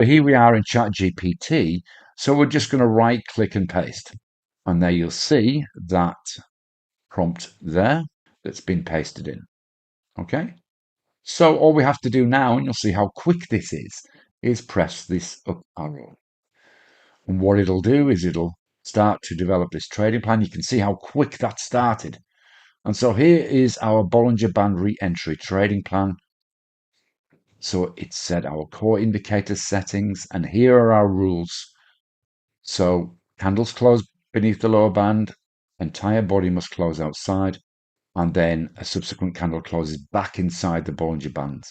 Here we are in ChatGPT, so we're just going to right click and paste. And there you'll see that prompt there that's been pasted in. Okay, so all we have to do now, and you'll see how quick this is press this up arrow. And what it'll do is it'll start to develop this trading plan. You can see how quick that started. And so here is our Bollinger Band re-entry trading plan. So it's set our core indicator settings, and here are our rules. So candles close beneath the lower band, entire body must close outside, and then a subsequent candle closes back inside the Bollinger Bands.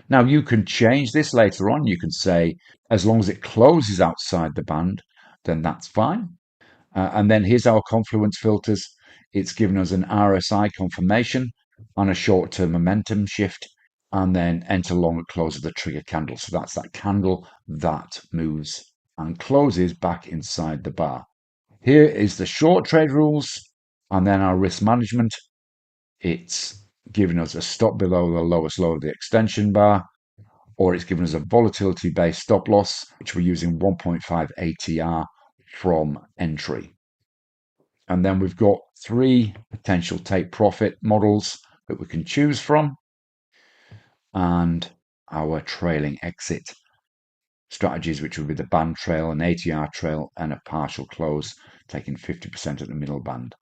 Now you can change this later on. You can say, as long as it closes outside the band, then that's fine. And then here's our confluence filters. It's given us an RSI confirmation on a short-term momentum shift, and then enter long at close of the trigger candle. So that's that candle that moves and closes back inside the bar. Here is the short trade rules, and then our risk management. It's giving us a stop below the lowest low of the extension bar, or it's given us a volatility-based stop loss, which we're using 1.5 ATR from entry. And then we've got 3 potential take profit models that we can choose from, and our trailing exit strategies, which would be the band trail, an ATR trail, and a partial close, taking 50% at the middle band.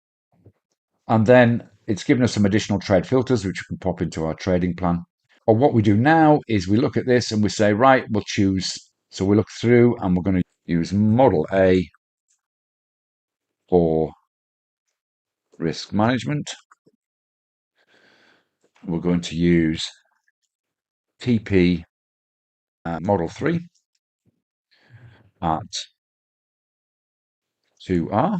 And then it's given us some additional trade filters, which we can pop into our trading plan. Or what we do now is we look at this and we say, right, we'll choose. So we look through and we're going to use Model A for risk management. We're going to use TP Model 3 at 2R.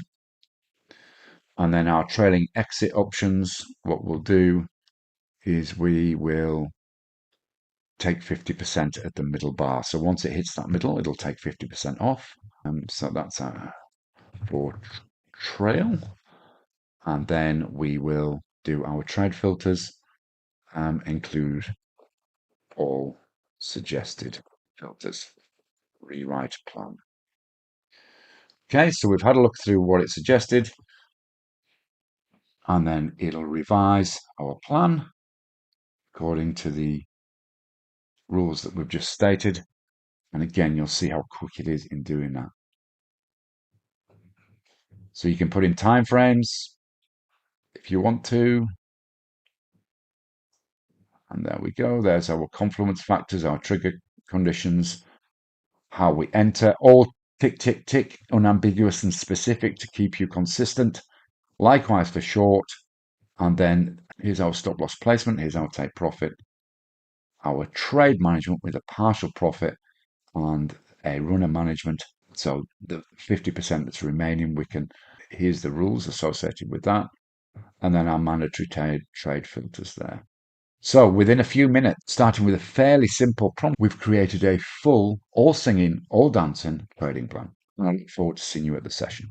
And then our trailing exit options, what we'll do is we will take 50% at the middle bar. So once it hits that middle, it'll take 50% off. So that's our for trail. And then we will do our trade filters, include all suggested filters, rewrite plan. Okay, so we've had a look through what it suggested, and then it'll revise our plan according to the rules that we've just stated. And again, you'll see how quick it is in doing that. So you can put in time frames if you want to. And there we go. There's our confluence factors, our trigger conditions, how we enter, all tick, tick, tick, unambiguous and specific to keep you consistent. Likewise for short. And then here's our stop loss placement. Here's our take profit, our trade management with a partial profit and a runner management. So the 50% that's remaining, here's the rules associated with that. And then our mandatory trade filters there. So within a few minutes, starting with a fairly simple prompt, we've created a full, all singing, all dancing trading plan. And I look forward to seeing you at the session.